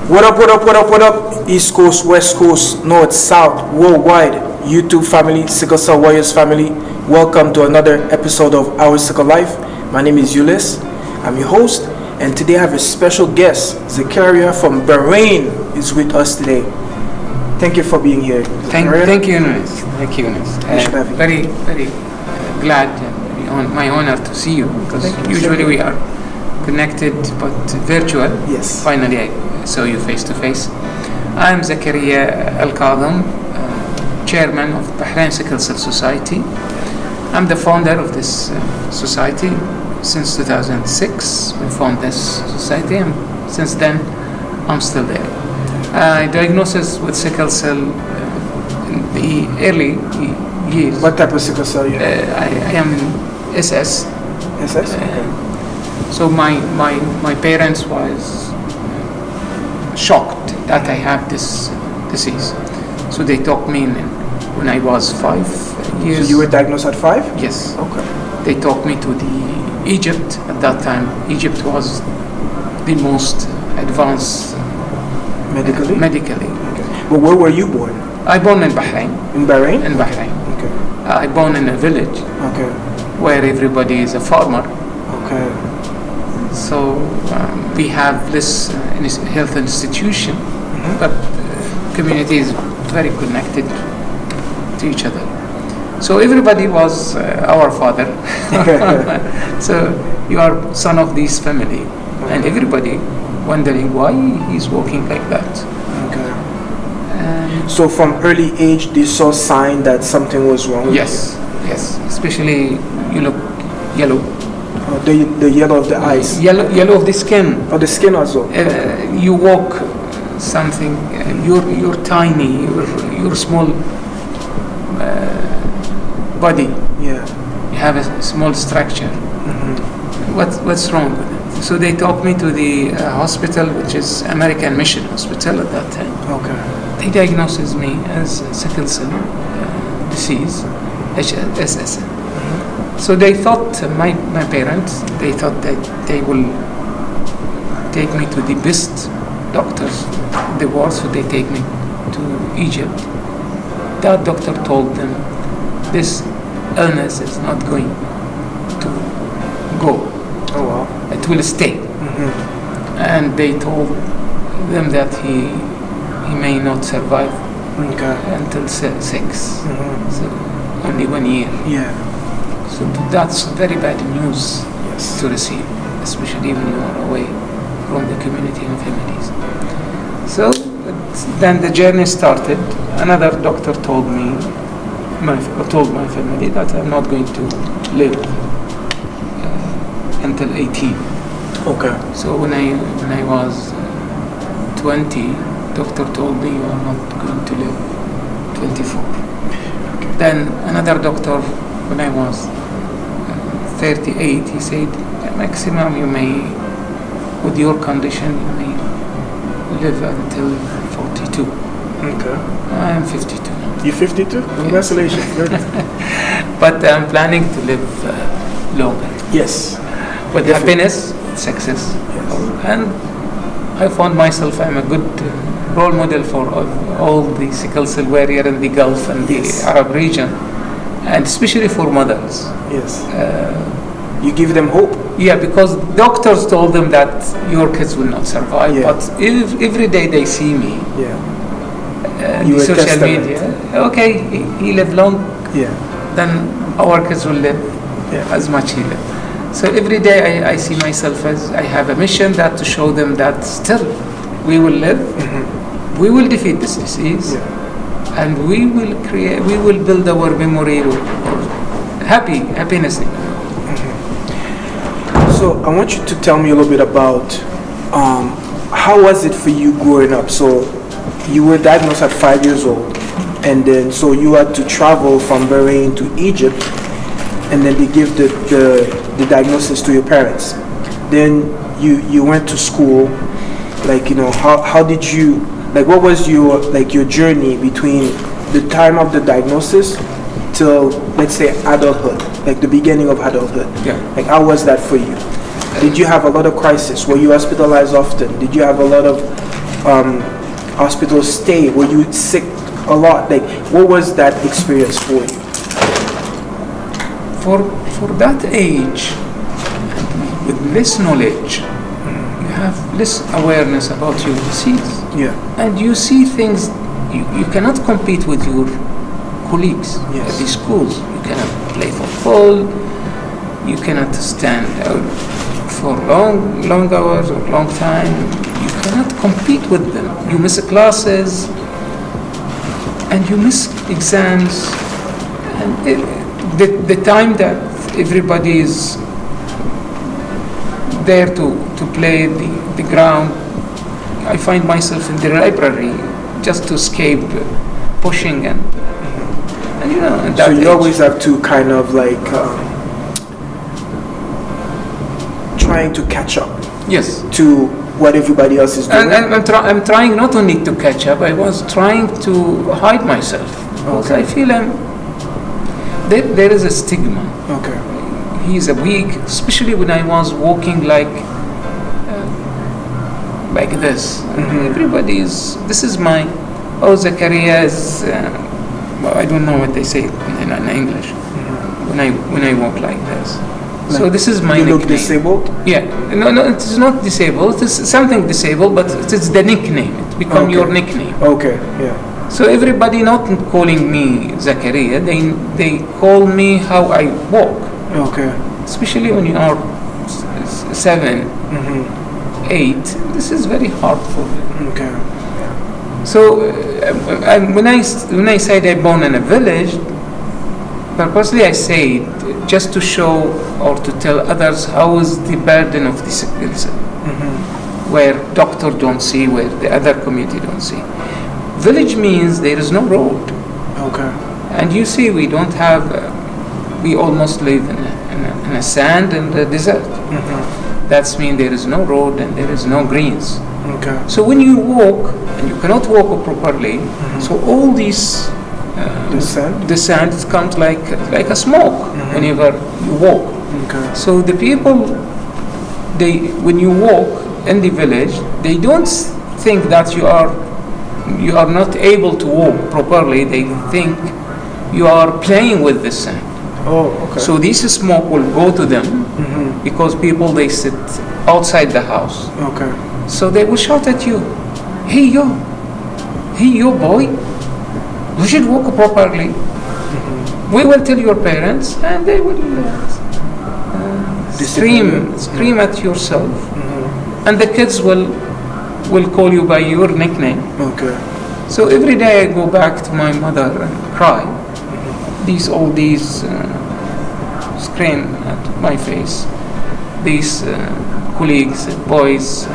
What up, what up, what up, what up? East Coast, West Coast, North, South, worldwide, YouTube family, Sickle Cell Warriors family. Welcome to another episode of Our Sickle Life. My name is Ulyss. I'm your host, and today I have a special guest. Zakareya from Bahrain is with us today. Thank you for being here. Thank you, Ulyss. Thank you, Ulyss. Very glad and my honor to see you, because usually we are connected but virtual. Yes. Finally, I saw you face to face. I'm Zakareya Alkadhem, chairman of Bahrain Sickle Cell Society. I'm the founder of this society since 2006. We formed this society, and since then I'm still there. I diagnosed with sickle cell in the early years. What type of sickle cell you have? I am in SS. SS? Okay. So my parents was shocked that I have this disease. So they took me in when I was 5 years. So you were diagnosed at 5? Yes. Okay. They took me to Egypt. At that time, Egypt was the most advanced medically. Okay. But where were you born? I born in Bahrain. In Bahrain? In Bahrain. Okay. I born in a village. Okay. Where everybody is a farmer. Okay. So we have this health institution, but community is very connected to each other. So everybody was our father. So you are son of this family, and everybody wondering why he's walking like that. Okay. So from early age, they saw sign that something was wrong with you? Yes. Especially you look yellow. The yellow of the eyes. Yellow of the skin. Oh, the skin also. You walk something. You're tiny. You're small body. Yeah. You have a small structure. What's wrong with it? So they took me to the hospital, which is American Mission Hospital at that time. Okay. They diagnosed me as sickle cell disease, SS. So they thought, my parents, they thought that they will take me to the best doctors in the world, so they take me to Egypt. That doctor told them, this illness is not going to go. Oh wow. It will stay. And they told them that he may not survive until 6. So only 1 year. Yeah. So that's very bad news Yes. to receive, especially when you are away from the community and families. So then the journey started. Another doctor told my family that I'm not going to live until 18. Okay. So when I was 20, doctor told me you are not going to live 24. Okay. Then another doctor, when I was 38, he said, maximum you may, with your condition, you may live until 42. Okay. I am 52 now. You're 52? Congratulations. But I'm planning to live longer. Yes. With happiness, success. Yes. And I found myself, I'm a good role model for all the sickle cell warrior in the Gulf and the Arab region, and especially for mothers. Yes. You give them hope. Yeah, because doctors told them that your kids will not survive, but every day they see me. Yeah. The social media. Okay, he lived long. Yeah. Then our kids will live as much he lived. So every day I see myself as I have a mission that to show them that still we will live, we will defeat this disease, and we will build our memory or happiness. So I want you to tell me a little bit about how was it for you growing up? So you were diagnosed at 5 years old, and then so you had to travel from Bahrain to Egypt, and then they give the diagnosis to your parents. Then you went to school, how did you, what was your journey between the time of the diagnosis till, let's say, adulthood, the beginning of adulthood? How was that for you? Did you have a lot of crisis? Were you hospitalized often? Did you have a lot of hospital stay? Were you sick a lot? Like, what was that experience for you? For that age, with less knowledge, you have less awareness about your disease. Yeah. And you see things, you cannot compete with your colleagues Yes. at the schools. You cannot play football, you cannot stand out for long hours or long time. You cannot compete with them. You miss classes and you miss exams. And the time that everybody is there to play the ground, I find myself in the library just to escape pushing and you know. At that So you age. always have to kind of like trying to catch up Yes. to what everybody else is doing. And I'm trying not only to catch up, I was trying to hide myself. Because Okay. I feel there is a stigma. Okay. He's a weak, especially when I was walking like this. Everybody's, this is my, Zakareya is, I don't know what they say in English, when I walk like this. So this is my You nickname. look disabled? Yeah, no, it is not disabled. It is something disabled, but it is the nickname. It become Okay. your nickname. Okay, yeah. So everybody not calling me Zakareya, they call me how I walk. Okay. Especially when you are 7, 8. This is very hard for me. Okay. So when I said I born in a village, purposely I say it just to show or to tell others how is the burden of the sickle cell, where doctor don't see, where the other community don't see. Village means there is no road, Okay. and you see we don't have. We almost live in a sand and a desert. That means there is no road and there is no greens. Okay. So when you walk, and you cannot walk properly, so all these The sand? comes like a smoke whenever you walk. Okay. So the people, when you walk in the village, they don't think that you are not able to walk properly. They think you are playing with the sand. Oh, okay. So this smoke will go to them because people they sit outside the house. Okay. So they will shout at you, hey you boy, you should walk properly. We will tell your parents, and they will scream at yourself, and the kids will call you by your nickname. Okay. So every day I go back to my mother and cry. All these scream at my face. These colleagues, boys.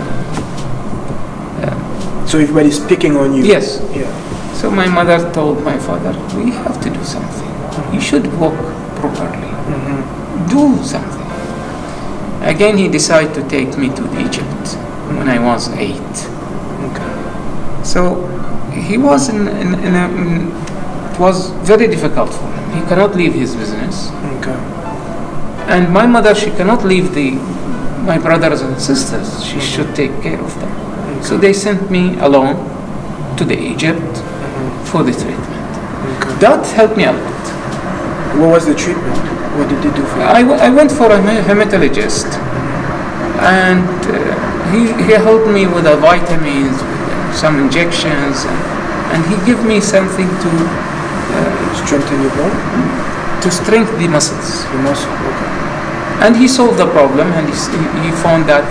So everybody's picking on you? Yes. Yeah. So my mother told my father, we have to do something. You should walk properly. Do something. Again, he decided to take me to Egypt when I was 8. Okay. So he was it was very difficult for him. He cannot leave his business. Okay. And my mother, she cannot leave my brothers and sisters. She should take care of them. So they sent me alone to the Egypt for the treatment. Okay. That helped me a lot. What was the treatment? What did they do for you? I went for a hematologist, and he helped me with the vitamins, with some injections, and he gave me something to Strengthen your bone? strengthen the muscles. Your muscle? Okay. And he solved the problem, and he found that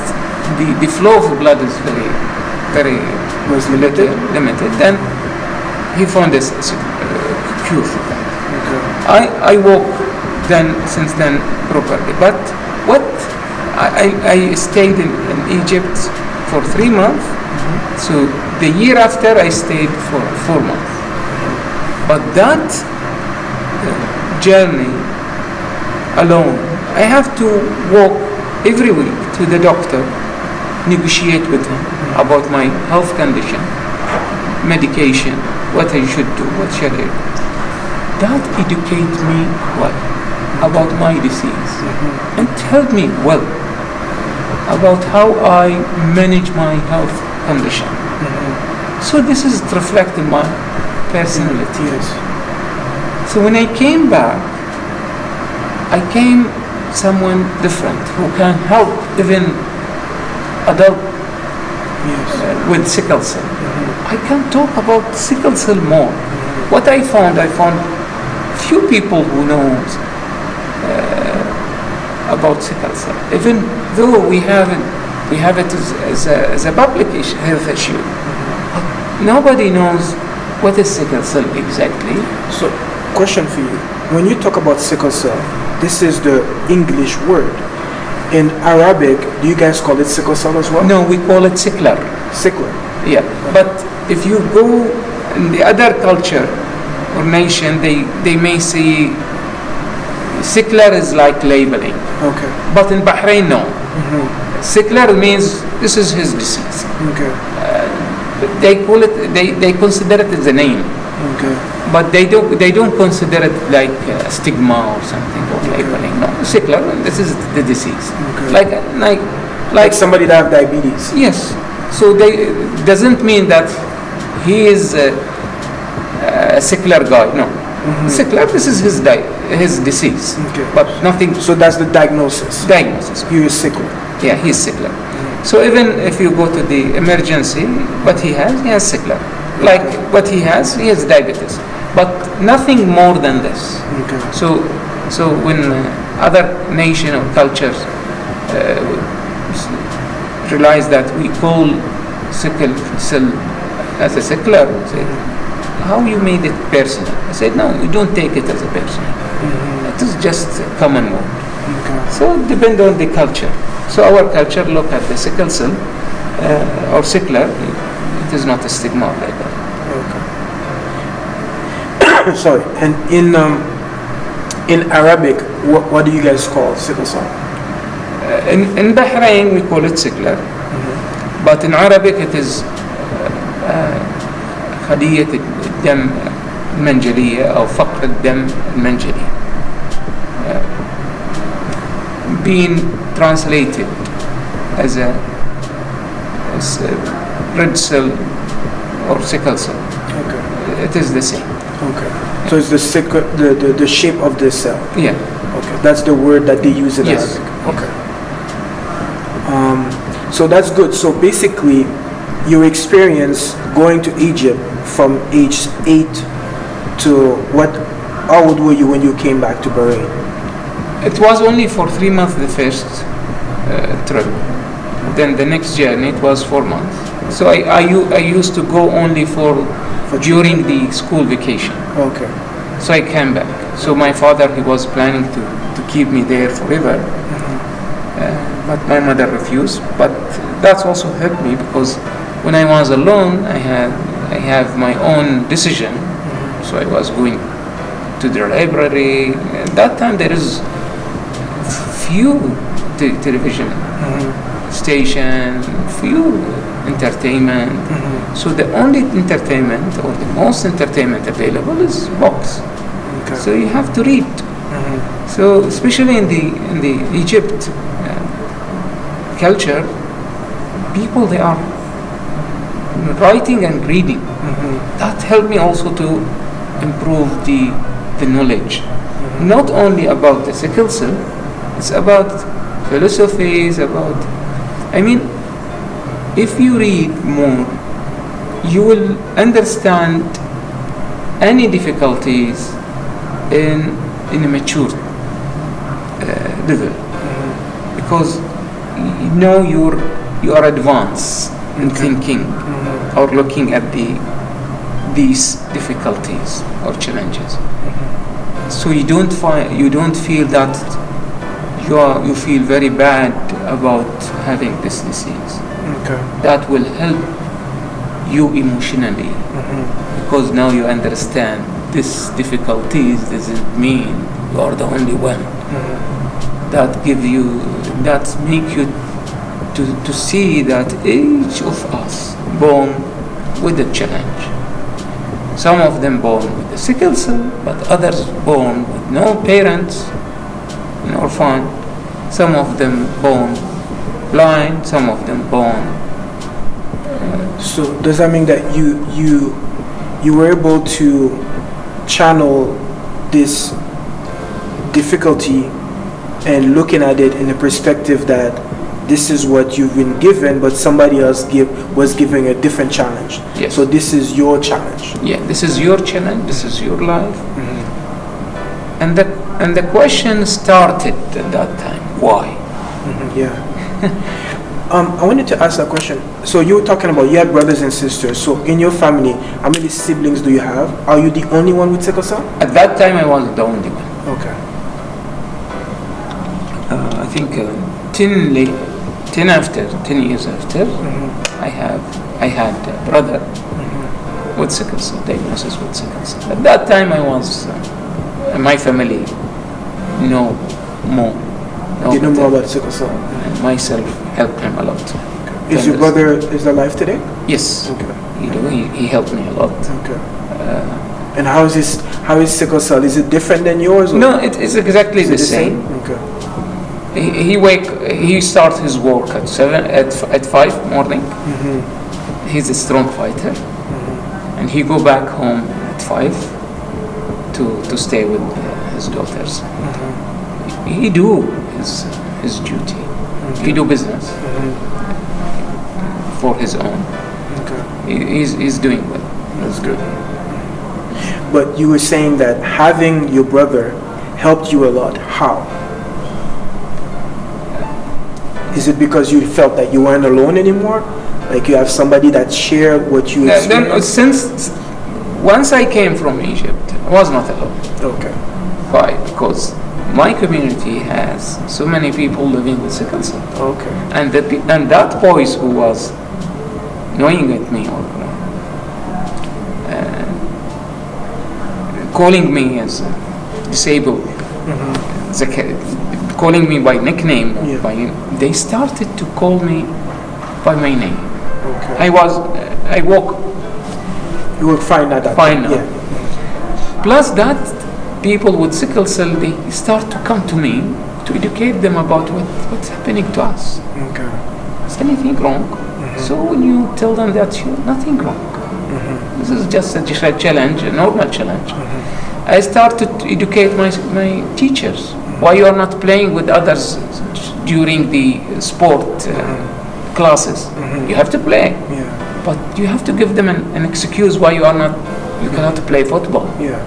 the flow of blood is very Was limited? limited. Then he found a cure for that. Okay. I walk since then properly. But I stayed in Egypt for 3 months. So the year after I stayed for 4 months. But that journey alone, I have to walk every week to the doctor, negotiate with him about my health condition, medication, what I should do, what should I do. That educates me well about my disease and tell me well about how I manage my health condition. So this is reflecting my personality. Yes. So when I came back, I came someone different who can help even adult with sickle cell. I can talk about sickle cell more. What I found few people who knows about sickle cell. Even though we have it as a public health issue, nobody knows what is sickle cell exactly. So, question for you. When you talk about sickle cell, this is the English word. In Arabic, do you guys call it sickle cell as well? No, we call it sickler. Sickler. Yeah, but if you go in the other culture or nation, they may say sickler is like labeling. Okay. But in Bahrain, no. Sickler means this is his disease. Okay. They call it, they consider it as a name. Okay. But they don't consider it like stigma or something or labeling. No, sickler, this is the disease. Okay. Like somebody that have diabetes. Yes. So they doesn't mean that he is a sickler guy. No. Sickler, this is his disease. Okay. But nothing. So that's the diagnosis. Diagnosis. You is sickle. Yeah, he's sickler. So even if you go to the emergency, what he has sickler. Like what he has diabetes. But nothing more than this. Okay. So when other nation or cultures realize that we call sickle cell as a sickler, say, how you made it personal? I said, no, we don't take it as a personal. It is just a common word. Okay. So it depends on the culture. So our culture look at the sickle cell or sickler. It is not a stigma like that. Okay. Sorry. And in Arabic, what do you guys call sickle cell? In Bahrain, we call it sickler. But in Arabic, it is خلية الدم المنجلية أو فقر الدم المنجلي. Being translated as a red cell or sickle cell. Okay. It is the same. Okay. So it's the shape of the cell. Yeah. Okay. That's the word that they use in Yes. Arabic. Okay. So that's good. So basically, your experience going to Egypt from age 8 to how old were you when you came back to Bahrain? It was only for 3 months the first trip. Then the next journey it was 4 months. So I used to go only for during the school vacation. Okay. So I came back. So my father, he was planning to keep me there forever. But my mother refused. But that's also helped me because when I was alone, I have my own decision. So I was going to the library. At that time there is few television station, few entertainment. So the only entertainment or the most entertainment available is books. Okay. So you have to read. So especially in the Egypt culture, people they are writing and reading. That helped me also to improve the knowledge, not only about the sickle cell, it's about philosophies, if you read more, you will understand any difficulties in a mature level, because you know you are advanced in thinking or looking at these difficulties or challenges. So you don't feel that you feel very bad about having this disease. Okay. That will help you emotionally, because now you understand these difficulties doesn't mean you are the only one. That make you to see that each of us born with a challenge. Some of them born with the sickle cell, but others born with no parents, an orphan. Some of them born blind, some of them born So does that mean that you were able to channel this difficulty and looking at it in a perspective that this is what you've been given, but somebody else was giving a different challenge? Yes. So this is your challenge. Yeah, this is your challenge, this is your life. Mm-hmm. And the question started at that time, why? Mm-hmm. Yeah. I wanted to ask that question. So you were talking about you had brothers and sisters. So in your family, how many siblings do you have? Are you the only one with sickle cell? At that time, I was the only one. Okay. I think 10 years after, Mm-hmm. I had a brother with sickle cell, diagnosis with sickle cell. At that time, I was, my family know more. You know more about sickle cell? And myself helped him a lot. Is your brother is alive today? Yes. Okay. He helped me a lot. Okay. And how is sickle cell? Is it different than yours? Or? No, it is exactly the same. Okay. He starts his work at 5 morning. Mm-hmm. He's a strong fighter, Mm-hmm. and he go back home at 5 to stay with his daughters. Mm-hmm. He do his duty. Okay. He do business Mm-hmm. for his own. Okay. He's doing well. That's good. But you were saying that having your brother helped you a lot. How? Is it because you felt that you weren't alone anymore? Like you have somebody that shared what you experienced? Since once I came from Egypt, I was not alone. Okay. Why? Because my community has so many people living with sickle cell. Okay. And that boys who was knowing at me or calling me as disabled, calling me by nickname, Yeah. they started to call me by my name. Okay. I walk You were fine at that fine time. now. Yeah. Plus that, people with sickle cell, they start to come to me to educate them about what's happening to us. Okay. Is anything wrong? So when you tell them that nothing wrong, this is just a challenge, a normal challenge. I started to educate my teachers. Why you are not playing with others during the sport classes? You have to play, Yeah. but you have to give them an excuse why you cannot play football. Yeah.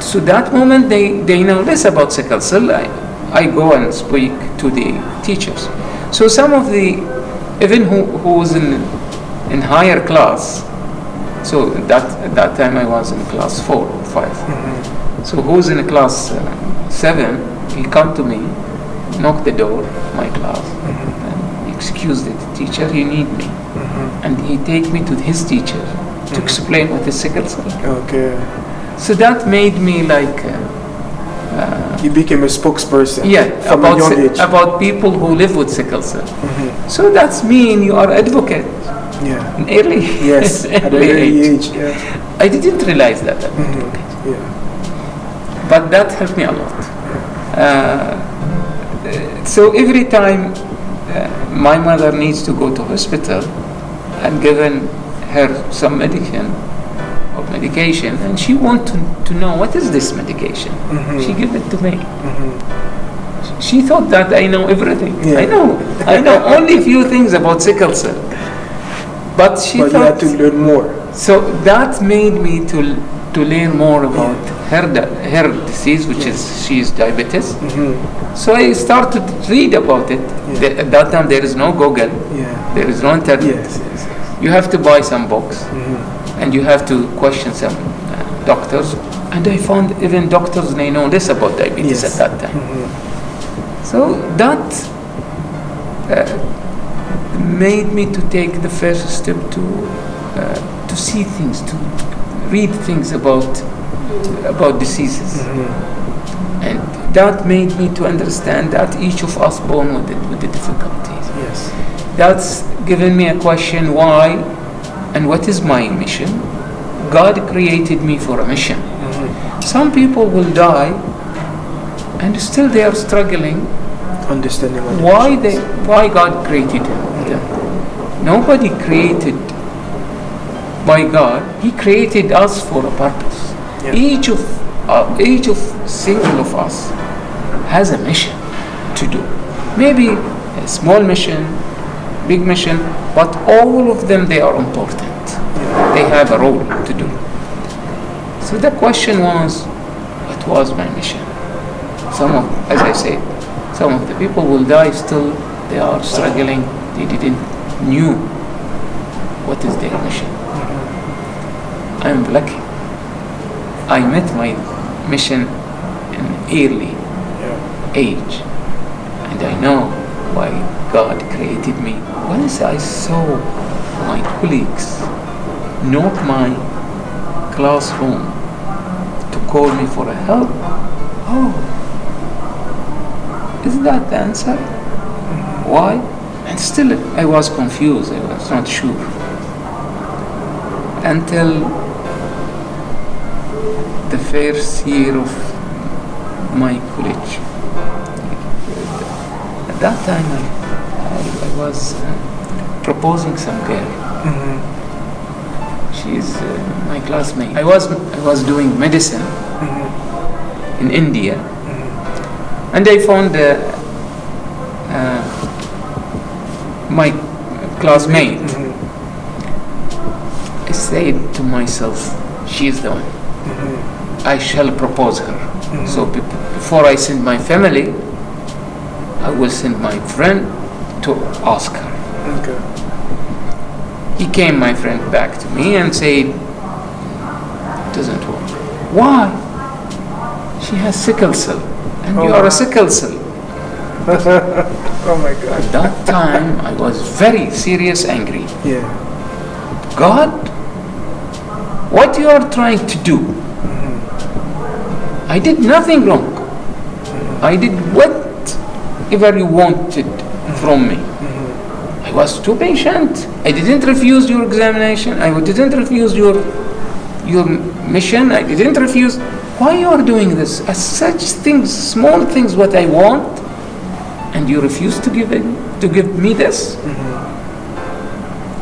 So that moment they know less about sickle cell. I go and speak to the teachers. So some of the, even who was in higher class, so at that time I was in class 4 or 5. So who's in class 7, he come to me, knock the door of my class, and excuse the teacher, you need me. And he take me to his teacher to explain what is sickle cell. Okay. So that made me like You became a spokesperson. From a about young age. about people who live with sickle cell. So that's mean you are advocate Yeah. in early Yes. At a early early age. age. Yeah. I didn't realize that I'm advocate, Yeah. but that helped me a lot. So every time my mother needs to go to hospital, I'm given her some medication, and she wants to know what is this medication. She give it to me. She thought that I know everything. Yeah. I know only few things about sickle cell, but she But you thought. had to learn more. So that made me to learn more about her disease, which is she is diabetes. So I started to read about it. At that time there is no Google, Yeah. there is no internet. Yes. Yes. You have to buy some books, and you have to question some doctors. And I found even doctors, they know less about diabetes Yes. at that time. So that made me to take the first step to see things, to read things about diseases. And that made me to understand that each of us born with the difficulties. Yes. That's given me a question, why and what is my mission? God created me for a mission. Some people will die and still they are struggling. Understanding what Why God created them? Nobody created by God. He created us for a purpose. Yeah. Each of single of us has a mission to do. Maybe a small mission, big mission, but all of them, they are important. They have a role to do. So the question was, what was my mission? As I said, some of the people will die still, they are struggling, they didn't knew what is their mission. I'm lucky. I met my mission in early age, and I know why God created me. Once I saw my colleagues, not my classroom, to call me for a help, is that the answer? Why? And still I was confused, I was not sure. Until the first year of my college. At that time I was proposing some girl. She is my classmate. I was doing medicine in India, and I found my classmate. I said to myself, she is the one. I shall propose her. So before I send my family, I will send my friend to ask her. Okay. He came, my friend, back to me and said, it doesn't work. Why? She has sickle cell, and you are a sickle cell. Oh my God. At that time, I was very serious, angry. Yeah. God, what you are trying to do? I did nothing wrong. I did whatever you wanted from me. I was too patient. I didn't refuse your examination. I didn't refuse your mission. I didn't refuse. Why you are doing this? Such things, small things, what I want, and you refuse to give me this.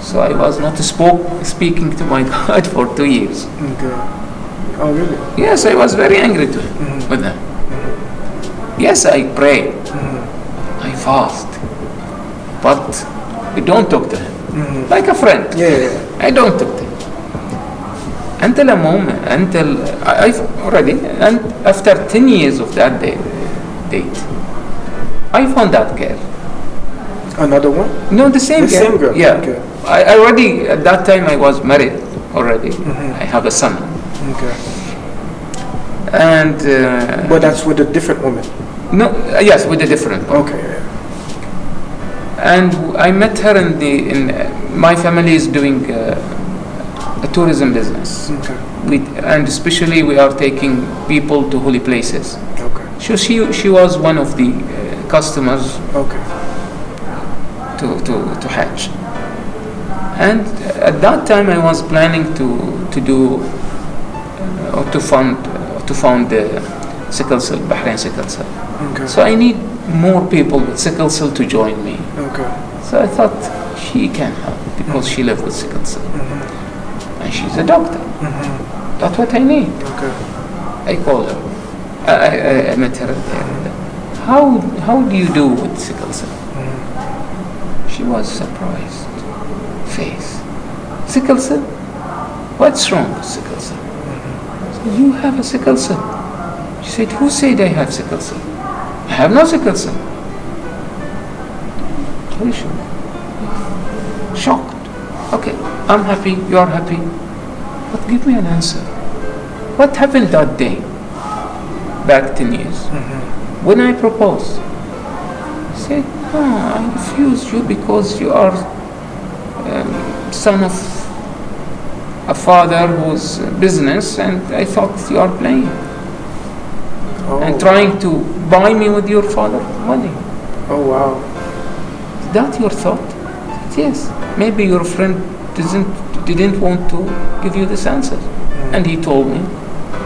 So I was not speaking to my God for 2 years. Okay. Oh really? Yes, I was very angry with them. Yes, I pray, I fast, but I don't talk to him like a friend. Yeah. I don't talk to him until and after 10 years of that date, I found that girl. Another one? No, the same The girl. same girl. Yeah. Okay. I already at that time I was married already. I have a son. Okay. And But that's with a different woman. no, yes, with a different one. Okay. Yeah. And I met her in my family is doing a tourism business. Okay. And especially we are taking people to holy places. Okay. So she was one of the customers Okay. to Hajj. And at that time I was planning to do or to found the sickle cell, Bahrain Sickle Cell. Okay. So I need more people with sickle cell to join me. Okay. So I thought she can help because she lives with sickle cell. And she's a doctor. That's what I need. Okay. I called her. I met her there. How do you do with sickle cell? She was surprised. Face. Sickle cell? What's wrong with sickle cell? So you have a sickle cell. She said, who said I have sickle cell? I have no sickle cell. Very sure. Shocked. Okay, I'm happy, you're happy. But give me an answer. What happened that day? Back 10 years. When I proposed, I said, I refused you because you are son of a father whose business, and I thought you are playing and trying to buy me with your father's money. Oh wow. Is that your thought? Yes. Maybe your friend didn't want to give you this answer, and he told me,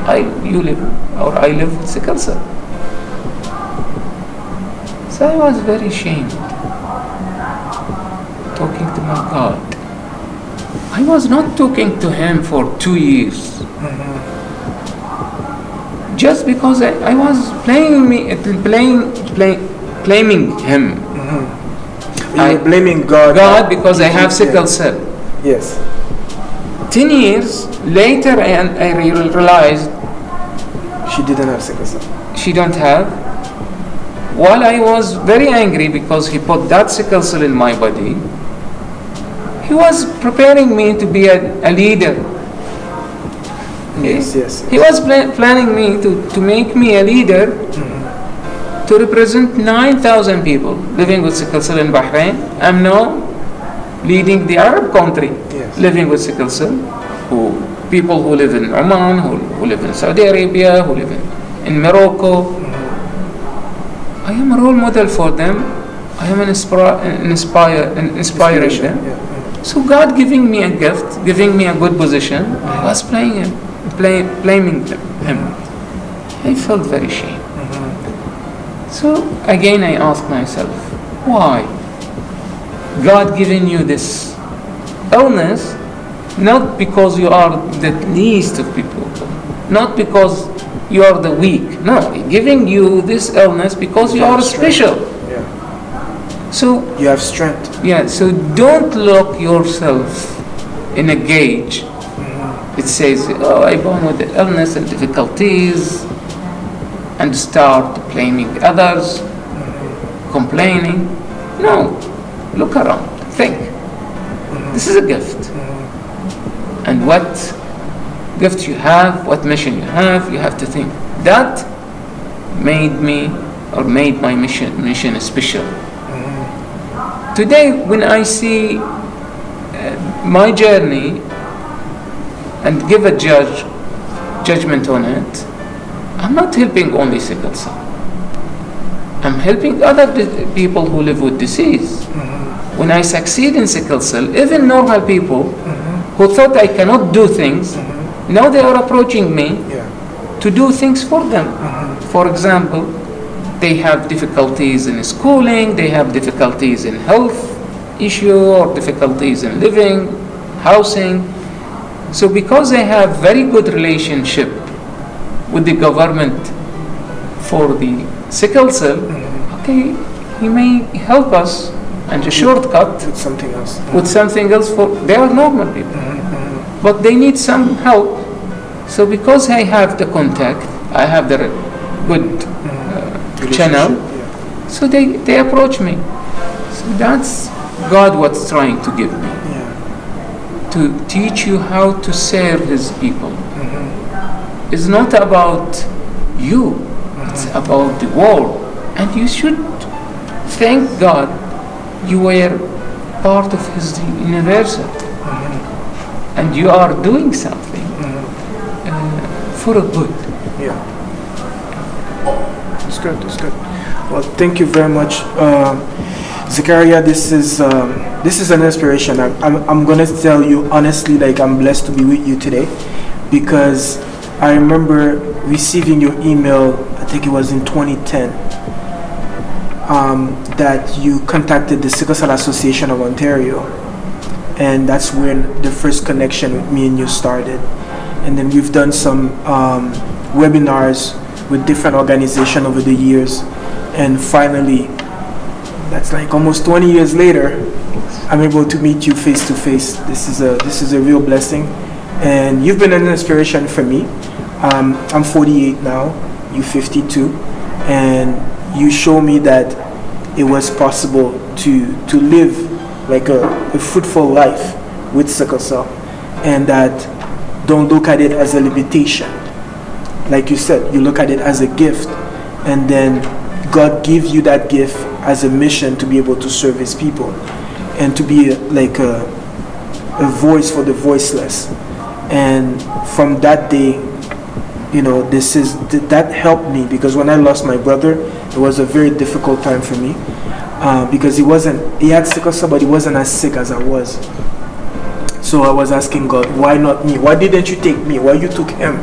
I live with sickle cell. So I was very ashamed talking to my God. I was not talking to him for 2 years. Just because I was blaming him. You were blaming God. God because I have sickle cell. Yes. 10 years later, I realized She didn't have sickle cell. she don't have. While I was very angry because he put that sickle cell in my body, he was preparing me to be a leader. Yes, yes. He was planning me to make me a leader to represent 9,000 people living with sickle cell in Bahrain. I'm now leading the Arab country living with sickle cell, people who live in Oman, who live in Saudi Arabia, who live in Morocco. I am a role model for them. I am an inspiration. So God giving me a gift, giving me a good position, I was blaming him. I felt very shame. So again I asked myself, why? God giving you this illness, not because you are the least of people, not because you are the weak. No, giving you this illness because you are special. Yeah. So you have strength. Yeah, so don't lock yourself in a gauge. It says, oh, I'm born with the illness and difficulties, and start blaming others, complaining. No, look around, think. This is a gift. And what gift you have, what mission you have to think. That made me, or made my mission special. Today, when I see my journey and give a judgment on it, I'm not helping only sickle cell. I'm helping other people who live with disease. When I succeed in sickle cell, even normal people who thought I cannot do things, now they are approaching me to do things for them. For example, they have difficulties in schooling, they have difficulties in health issue, or difficulties in living, housing. So because they have very good relationship with the government for the sickle cell, okay, he may help us and a shortcut with something else. For they are normal people, but they need some help. So because I have the contact, I have the good channel, so they approach me. So that's God what's trying to give me, to teach you how to serve His people. It's not about you, it's about the world. And you should thank God you were part of His universe, and you are doing something for a good. It's good, it's good. Well, thank you very much, Zakareya. This is an inspiration. I'm gonna tell you honestly, like, I'm blessed to be with you today, because I remember receiving your email, I think it was in 2010, that you contacted the Sickle Cell Association of Ontario, and that's when the first connection with me and you started. And then we've done some webinars with different organizations over the years, and finally, that's like almost 20 years later, I'm able to meet you face to face. This is a real blessing, and you've been an inspiration for me. I'm 48 now, you 52, and you show me that it was possible to live like a fruitful life with sickle cell, and that don't look at it as a limitation. Like you said, you look at it as a gift, and then God gives you that gift as a mission to be able to serve His people, and to be like a voice for the voiceless. And from that day, you know, that helped me, because when I lost my brother, it was a very difficult time for me, because he had sickle cell, but he wasn't as sick as I was. So I was asking God, why not me? Why didn't you take me? Why you took him?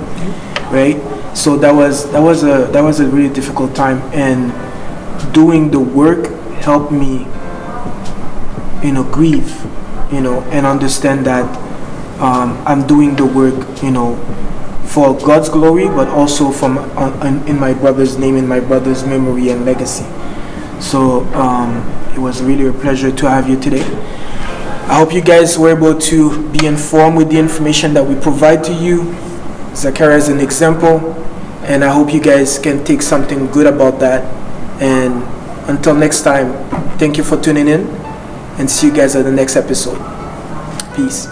Right? So that was a really difficult time, and doing the work helped me, grieve and understand that I'm doing the work, for God's glory, but also in my brother's name, in my brother's memory and legacy. So it was really a pleasure to have you today. I hope you guys were able to be informed with the information that we provide to you. Zakareya is an example, and I hope you guys can take something good about that. And until next time, thank you for tuning in, and see you guys at the next episode. Peace.